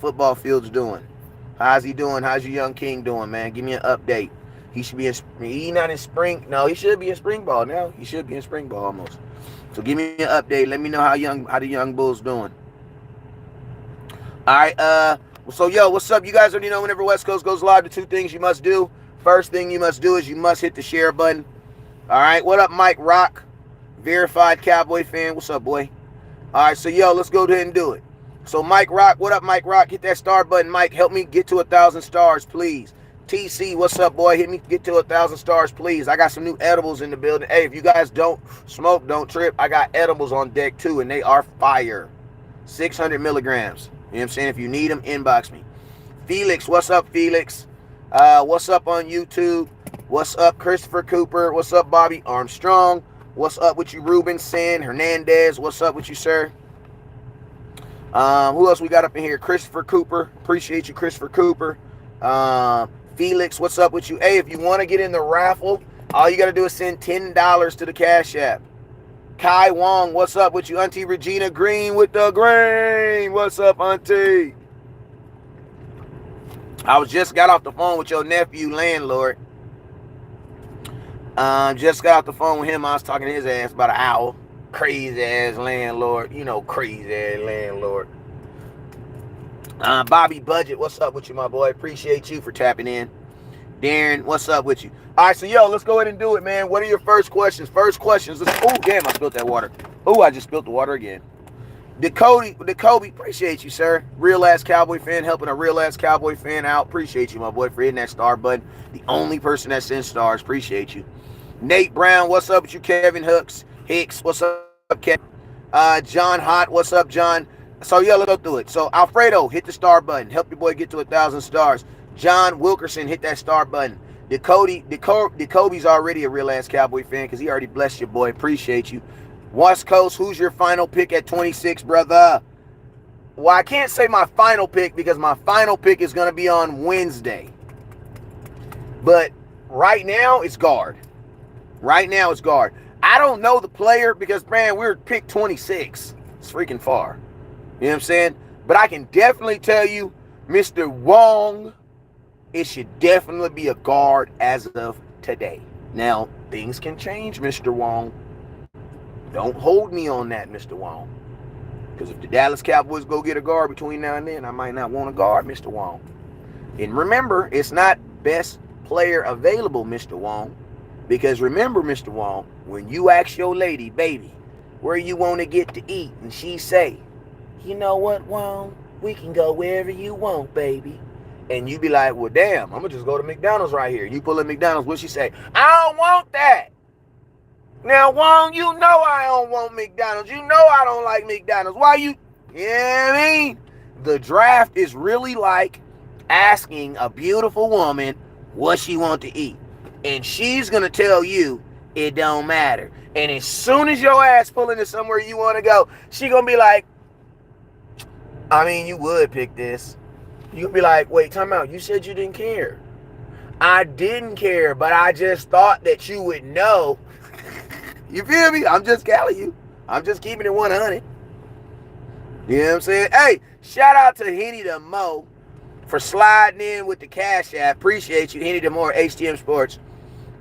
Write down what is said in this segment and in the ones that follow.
football field's doing? How's he doing? How's your young king doing, man? Give me an update. He should be in. He not in spring. No, he should be in spring ball now. He should be in spring ball almost. So give me an update. Let me know how the young bulls doing. All right. So yo, what's up? You guys already know whenever West Coast goes live, the two things you must do. First thing you must do is you must hit the share button. All right. What up, Mike Rock? Verified Cowboy fan. What's up, boy? All right. So yo, let's go ahead and do it. So Mike Rock, what up, Mike Rock? Hit that star button, Mike. Help me get to 1,000 stars, please. TC, what's up, boy? Hit me get to 1,000 stars, please. I got some new edibles in the building. Hey, if you guys don't smoke, don't trip. I got edibles on deck too, and they are fire. 600 milligrams. You know what I'm saying? If you need them, inbox me. Felix, what's up, Felix? What's up on YouTube? What's up, Christopher Cooper? What's up, Bobby Armstrong? What's up with you, Ruben San Hernandez? What's up with you, sir? Who else we got up in here? Christopher Cooper. Appreciate you, Christopher Cooper. Felix, what's up with you? Hey, if you want to get in the raffle, all you got to do is send $10 to the Cash App. Kai Wong, what's up with you? Auntie Regina Green with the green. What's up, Auntie? I was just got off the phone with your nephew, landlord. Just got off the phone with him. I was talking to his ass about an hour. Crazy ass landlord. You know, crazy ass landlord. Bobby Budget, what's up with you, my boy? Appreciate you for tapping in. Darren, what's up with you? All right, so yo, let's go ahead and do it, man. What are your first questions? Oh, damn, I spilled that water. Oh, I just spilled the water again. Decody, appreciate you, sir. Real ass Cowboy fan, helping a real ass Cowboy fan out. Appreciate you, my boy, for hitting that star button. The only person that sends stars. Appreciate you. Nate Brown, what's up with you? Kevin Hicks, what's up, Kevin? John Hott, what's up, John? So yeah, let's go through it. So Alfredo, hit the star button. Help your boy get to 1,000 stars. John Wilkerson, hit that star button. Decoby's already a real ass Cowboy fan because he already blessed your boy. Appreciate you. West Coast, who's your final pick at 26, brother? Well, I can't say my final pick because my final pick is going to be on Wednesday. But right now, it's guard. Right now, it's guard. I don't know the player because, man, we're pick 26. It's freaking far. You know what I'm saying? But I can definitely tell you, Mr. Wong, it should definitely be a guard as of today. Now, things can change, Mr. Wong. Don't hold me on that, Mr. Wong. Because if the Dallas Cowboys go get a guard between now and then, I might not want a guard, Mr. Wong. And remember, it's not best player available, Mr. Wong. Because remember, Mr. Wong, when you ask your lady, baby, where you want to get to eat, and she say, you know what, Wong? We can go wherever you want, baby. And you be like, well, damn, I'm going to just go to McDonald's right here. You pull in McDonald's, what she say? I don't want that. Now, Wong, you know I don't want McDonald's. You know I don't like McDonald's. Why you? Yeah, what I mean? The draft is really like asking a beautiful woman what she want to eat. And she's going to tell you it don't matter. And as soon as your ass pull into somewhere you want to go, she going to be like, I mean, you would pick this. You'll be like, wait, time out. You said you didn't care. I didn't care, but I just thought that you would know. You feel me? I'm just telling you. I'm just keeping it 100. You know what I'm saying? Hey, shout out to Henny the Mo for sliding in with the Cash App. Appreciate you, Henny the Mo, HTM Sports.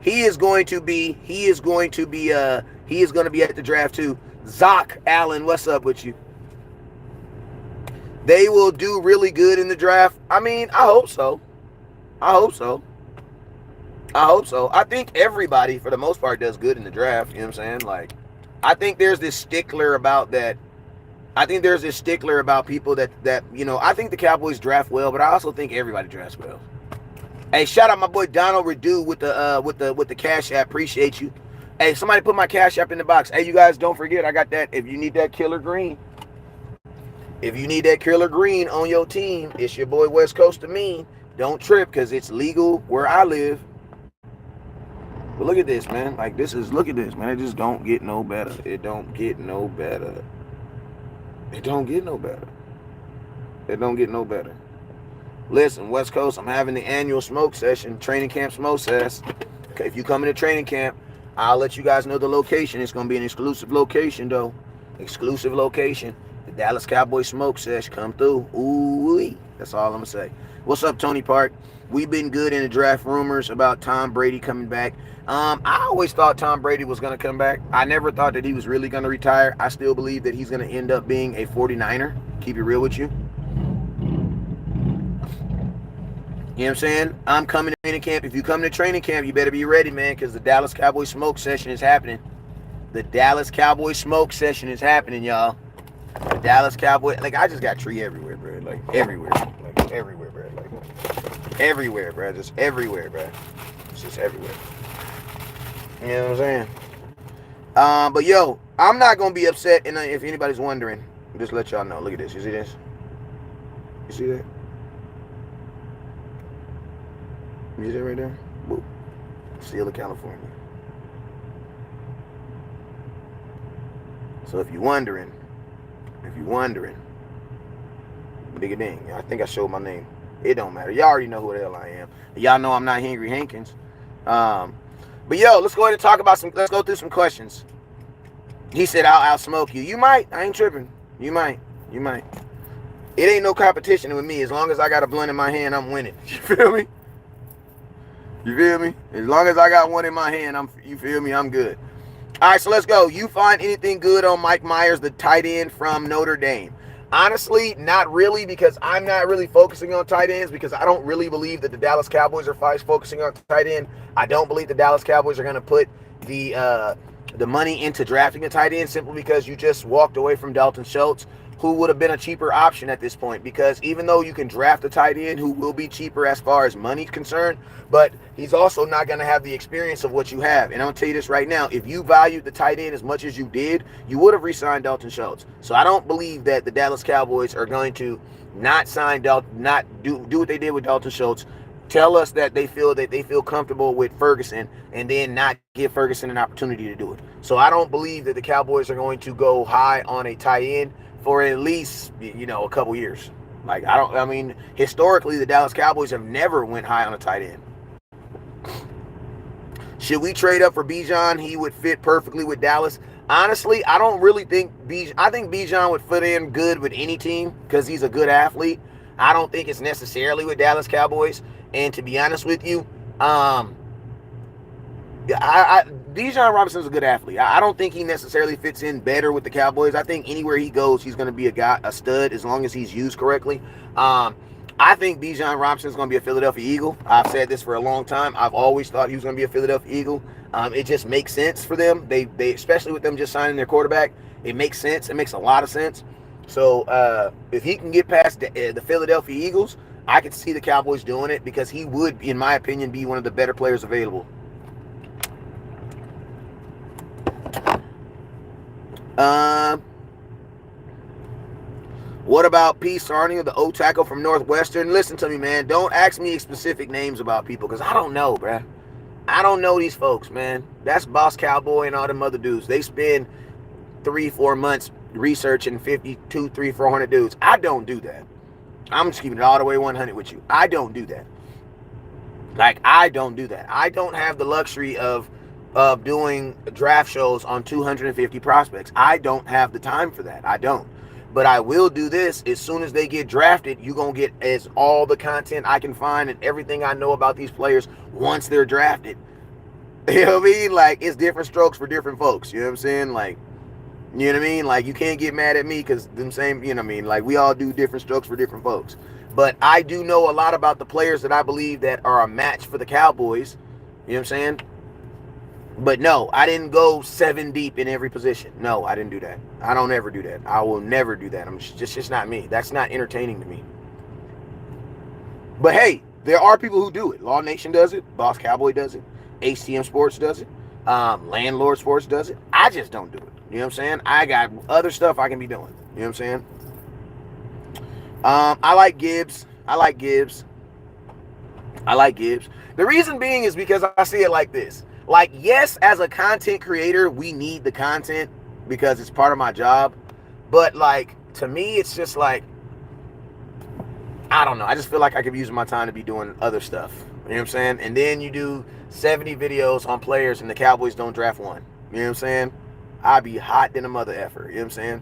He is going to be at the draft too. Zoc Allen, what's up with you? They will do really good in the draft. I mean, I hope so. I think everybody, for the most part, does good in the draft. You know what I'm saying? Like, I think there's this stickler about that. I think there's this stickler about people that you know, I think the Cowboys draft well, but I also think everybody drafts well. Hey, shout out my boy Donald Redu with the Cash App. Appreciate you. Hey, somebody put my Cash App in the box. Hey, you guys, don't forget, I got that. If you need that killer green. If you need that killer green on your team, it's your boy West Coast to me. Don't trip, because it's legal where I live. But look at this, man. Like, look at this, man. It just don't get no better. It don't get no better. Listen, West Coast, I'm having the annual smoke session, training camp smoke session. Okay, if you come into training camp, I'll let you guys know the location. It's going to be an exclusive location, though. Exclusive location. The Dallas Cowboys smoke sesh come through. Ooh-wee. That's all I'm going to say. What's up, Tony Park? We've been good in the draft rumors about Tom Brady coming back. I always thought Tom Brady was going to come back. I never thought that he was really going to retire. I still believe that he's going to end up being a 49er. Keep it real with you. You know what I'm saying? I'm coming to training camp. If you come to training camp, you better be ready, man, because the Dallas Cowboys smoke session is happening. The Dallas Cowboys smoke session is happening, y'all. The Dallas Cowboys, like, I just got tree everywhere, bro. Like, everywhere. Like, everywhere, bro. Like, everywhere, bro. Just everywhere, bro. It's just everywhere. You know what I'm saying? But, yo, I'm not going to be upset. And if anybody's wondering, just let y'all know. Look at this. You see this? You see that? You see that right there? Boop. Seal of California. So if you're wondering, dig a ding. I think I showed my name. It don't matter. Y'all already know who the hell I am. Y'all know I'm not Henry Hankins. But yo, let's go ahead and talk about let's go through some questions. He said, I'll outsmoke you. You might. I ain't tripping. You might. It ain't no competition with me. As long as I got a blunt in my hand, I'm winning. You feel me? As long as I got one in my hand, you feel me? I'm good. All right, so let's go. You find anything good on Mike Myers, the tight end from Notre Dame? Honestly, not really, because I'm not really focusing on tight ends, because I don't really believe that the Dallas Cowboys are focusing on tight end. I don't believe the Dallas Cowboys are going to put the money into drafting a tight end, simply because you just walked away from Dalton Schultz, who would have been a cheaper option at this point, because even though you can draft a tight end who will be cheaper as far as money's concerned, but he's also not going to have the experience of what you have. And I'm going to tell you this right now, if you valued the tight end as much as you did, you would have re-signed Dalton Schultz. So I don't believe that the Dallas Cowboys are going to not sign Dalton, not do what they did with Dalton Schultz, tell us that they feel comfortable with Ferguson, and then not give Ferguson an opportunity to do it. So I don't believe that the Cowboys are going to go high on a tight end for at least, a couple years. Historically, the Dallas Cowboys have never went high on a tight end. Should we trade up for Bijan? He would fit perfectly with Dallas. Honestly, I don't really think I think Bijan would fit in good with any team because he's a good athlete. I don't think it's necessarily with Dallas Cowboys. And to be honest with you, Bijan Robinson's a good athlete. I don't think he necessarily fits in better with the Cowboys. I think anywhere he goes, he's going to be a stud as long as he's used correctly. I think Bijan Robinson's going to be a Philadelphia Eagle. I've said this for a long time. I've always thought he was going to be a Philadelphia Eagle. It just makes sense for them. They especially with them just signing their quarterback, it makes sense. It makes a lot of sense. So if he can get past the Philadelphia Eagles, I could see the Cowboys doing it, because he would, in my opinion, be one of the better players available. What about P. Sarnia, the O tackle from Northwestern? Listen to me, man. Don't ask me specific names about people, because I don't know, bruh. I don't know these folks, man. That's Boss Cowboy and all them other dudes. They spend 3-4 months researching 52, 300, 400 dudes. I don't do that. I'm just keeping it all the way 100 with you. I don't do that. I don't do that. I don't have the luxury of doing draft shows on 250 prospects. I don't have the time for that. I don't. But I will do this as soon as they get drafted. You're going to get all the content I can find and everything I know about these players once they're drafted. You know what I mean? Like, it's different strokes for different folks. You know what I'm saying? Like, you know what I mean? Like, you can't get mad at me because them same, you know what I mean? Like, we all do different strokes for different folks. But I do know a lot about the players that I believe that are a match for the Cowboys. You know what I'm saying? But no, I didn't go 7 deep in every position. No, I didn't do that. I don't ever do that. I will never do that. I'm just not me. That's not entertaining to me. But hey, there are people who do it. Law Nation does it. Boss Cowboy does it. HTM Sports does it. Landlord Sports does it. I just don't do it. You know what I'm saying? I got other stuff I can be doing. You know what I'm saying? I like Gibbs. The reason being is because I see it like this. Like, yes, as a content creator, we need the content because it's part of my job. But, like, to me, it's just like, I don't know. I just feel like I could be using my time to be doing other stuff. You know what I'm saying? And then you do 70 videos on players and the Cowboys don't draft one. You know what I'm saying? I'd be hot than a mother effer. You know what I'm saying?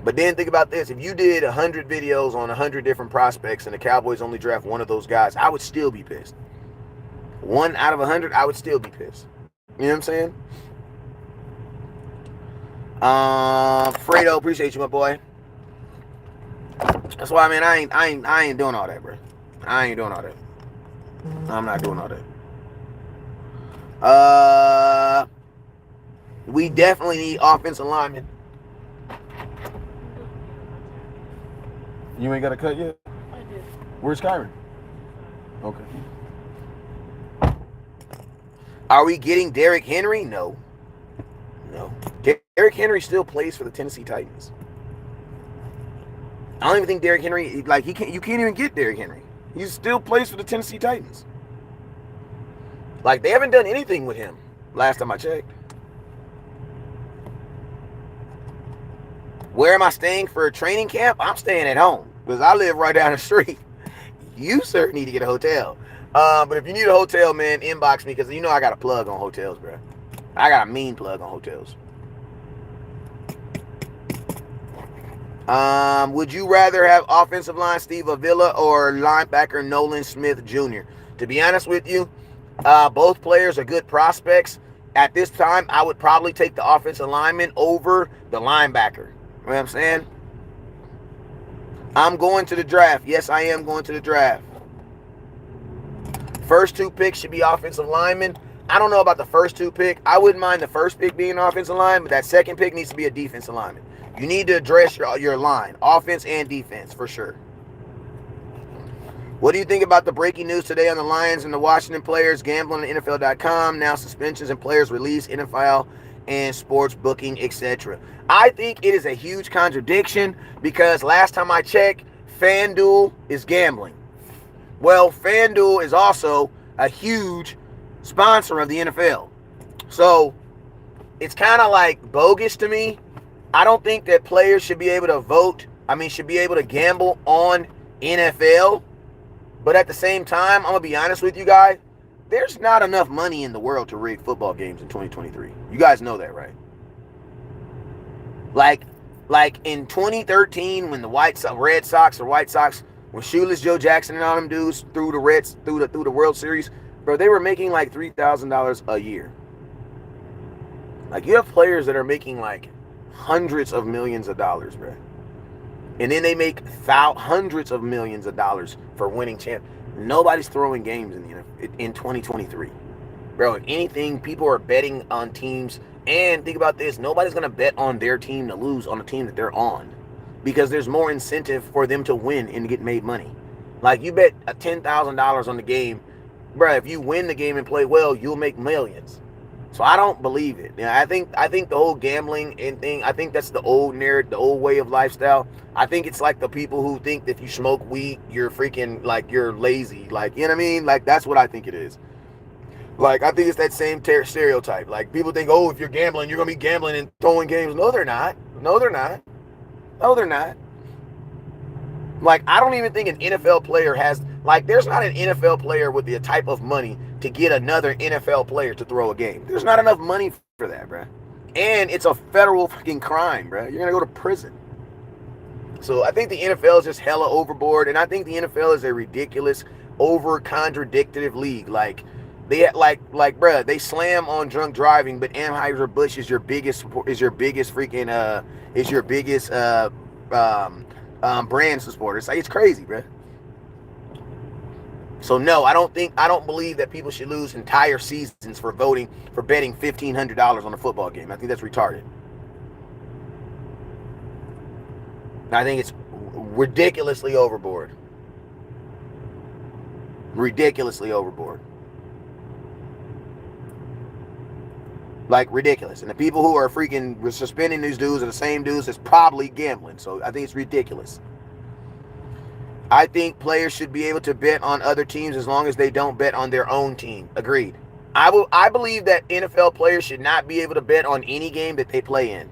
But then think about this. If you did 100 videos on 100 different prospects and the Cowboys only draft one of those guys, I would still be pissed. 1 out of 100, I would still be pissed. You know what I'm saying? Fredo, appreciate you, my boy. That's why, man, I ain't doing all that, bro. I ain't doing all that. I'm not doing all that. We definitely need offensive linemen. You ain't got a cut yet? I did. Where's Kyron? Okay. Are we getting Derrick Henry? No. No. Derrick Henry still plays for the Tennessee Titans. I don't even think Derrick Henry, like, you can't even get Derrick Henry. He still plays for the Tennessee Titans. Like, they haven't done anything with him last time I checked. Where am I staying for a training camp? I'm staying at home because I live right down the street. You, sir, need to get a hotel. But if you need a hotel, man, inbox me because you know I got a plug on hotels, bro. I got a mean plug on hotels. Would you rather have offensive line Steve Avila or linebacker Nolan Smith Jr.? To be honest with you, both players are good prospects. At this time, I would probably take the offensive lineman over the linebacker. You know what I'm saying? I'm going to the draft. Yes, I am going to the draft. First 2 picks should be offensive linemen. I don't know about the first 2 pick. I wouldn't mind the first pick being an offensive line, but that second pick needs to be a defensive lineman. You need to address your line, offense and defense, for sure. What do you think about the breaking news today on the Lions and the Washington players gambling on NFL.com? Now suspensions and players release, NFL and sports booking, etc. I think it is a huge contradiction because last time I checked, FanDuel is gambling. Well, FanDuel is also a huge sponsor of the NFL. So it's kind of like bogus to me. I don't think that players should be able to vote. Should be able to gamble on NFL. But at the same time, I'm going to be honest with you guys. There's not enough money in the world to rig football games in 2023. You guys know that, right? Like in 2013 when the Red Sox, when Shoeless Joe Jackson and all them dudes threw the World Series, bro, they were making like $3,000 a year. Like, you have players that are making like hundreds of millions of dollars, bro. And then they make hundreds of millions of dollars for winning champ. Nobody's throwing games in 2023. Bro, if anything, people are betting on teams. And think about this. Nobody's going to bet on their team to lose on the team that they're on. Because there's more incentive for them to win and to get made money. Like, you bet $10,000 on the game. Bro, if you win the game and play well, you'll make millions. So I don't believe it. I think the whole gambling and thing, I think that's the old narrative, the old way of lifestyle. I think it's like the people who think that if you smoke weed, you're freaking, like, you're lazy. Like, you know what I mean? Like, that's what I think it is. Like, I think it's that same stereotype. Like, people think, oh, if you're gambling, you're going to be gambling and throwing games. No, they're not. No, they're not. No, they're not. Like, I don't even think an NFL player has, like, there's not an NFL player with the type of money to get another NFL player to throw a game. There's not enough money for that, bro. And it's a federal fucking crime, bro. You're going to go to prison. So I think the NFL is just hella overboard. And I think the NFL is a ridiculous, over-contradictive league. Like, bro, they slam on drunk driving, but Anheuser-Busch is your biggest brand supporter. It's like, it's crazy, bro. So no, I don't believe that people should lose entire seasons for betting $1,500 on a football game. I think that's retarded. I think it's ridiculously overboard. Ridiculously overboard. Like, ridiculous. And the people who are freaking suspending these dudes are the same dudes that's probably gambling. So I think it's ridiculous. I think players should be able to bet on other teams as long as they don't bet on their own team. Agreed. I believe that NFL players should not be able to bet on any game that they play in.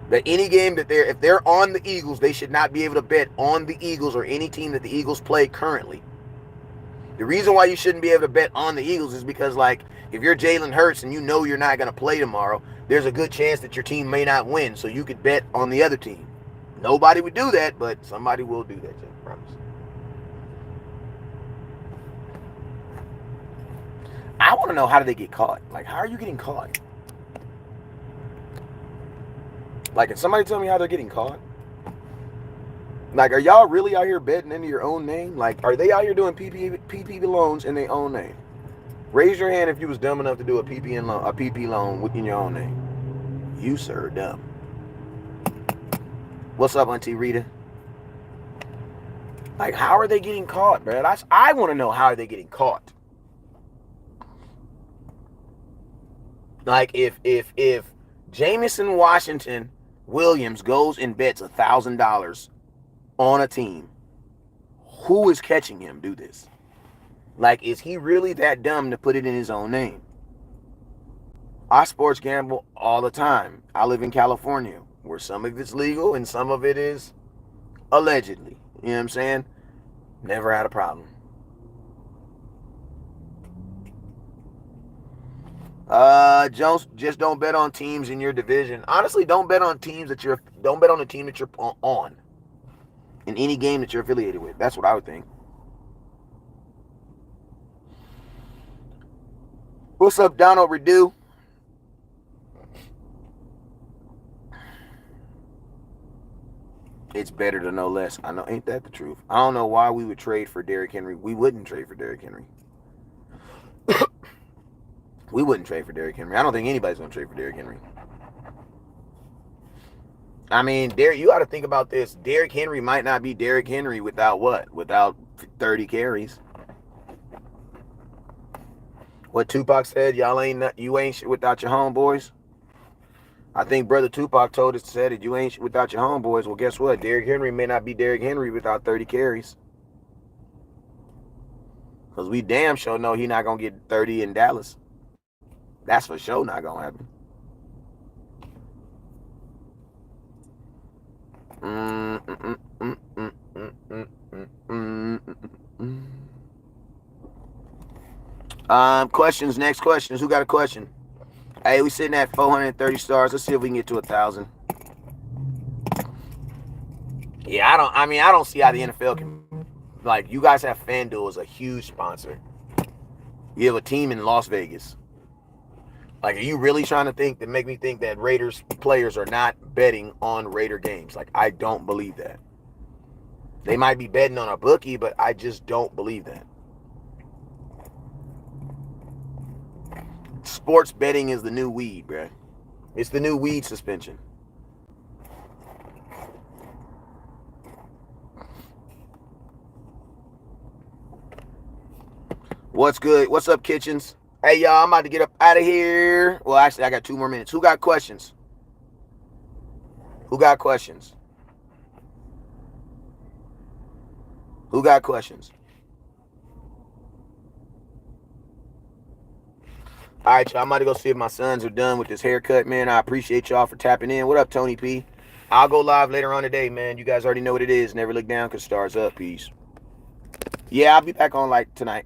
That any game that if they're on the Eagles, they should not be able to bet on the Eagles or any team that the Eagles play currently. The reason why you shouldn't be able to bet on the Eagles is because, like, if you're Jalen Hurts and you know you're not going to play tomorrow, there's a good chance that your team may not win, so you could bet on the other team. Nobody would do that, but somebody will do that, I promise. I want to know, how do they get caught? Like, how are you getting caught? Like, can somebody tell me how they're getting caught? Like, are y'all really out here betting into your own name? Like, are they out here doing PPP loans in their own name? Raise your hand if you was dumb enough to do a PP loan in your own name. You, sir, are dumb. What's up, Auntie Rita? Like, how are they getting caught, man? I want to know, how are they getting caught? Like, if Jameson Washington Williams goes and bets $1,000 on a team, who is catching him do this? Like, is he really that dumb to put it in his own name? I sports gamble all the time. I live in California, where some of it's legal and some of it is allegedly. You know what I'm saying? Never had a problem. Jones, just don't bet on teams in your division. Honestly, don't bet on teams don't bet on the team that you're on in any game that you're affiliated with. That's what I would think. What's up, Donald Redu? It's better to know less. I know, ain't that the truth? I don't know why we would trade for Derrick Henry. We wouldn't trade for Derrick Henry. We wouldn't trade for Derrick Henry. I don't think anybody's going to trade for Derrick Henry. I mean, you got to think about this. Derrick Henry might not be Derrick Henry without what? Without 30 carries. What Tupac said, you ain't shit without your homeboys. I think brother Tupac said it, you ain't shit without your homeboys. Well, guess what? Derrick Henry may not be Derrick Henry without 30 carries. Because we damn sure know he not going to get 30 in Dallas. That's for sure not going to happen. Questions, next questions. Who got a question? Hey, we sitting at 430 stars. Let's see if we can get to 1,000. Yeah, I don't see how the NFL can, like, you guys have FanDuel as a huge sponsor. You have a team in Las Vegas. Like, are you really trying to make me think that Raiders players are not betting on Raider games? Like, I don't believe that. They might be betting on a bookie, but I just don't believe that. Sports betting is the new weed, bruh. It's the new weed suspension. What's good? What's up, Kitchens? Hey, y'all, I'm about to get up out of here. Well, actually, I got 2 more minutes. Who got questions? Who got questions? Who got questions? All right, y'all, I'm about to go see if my sons are done with this haircut, man. I appreciate y'all for tapping in. What up, Tony P? I'll go live later on today, man. You guys already know what it is. Never look down because stars up. Peace. Yeah, I'll be back on, like, tonight.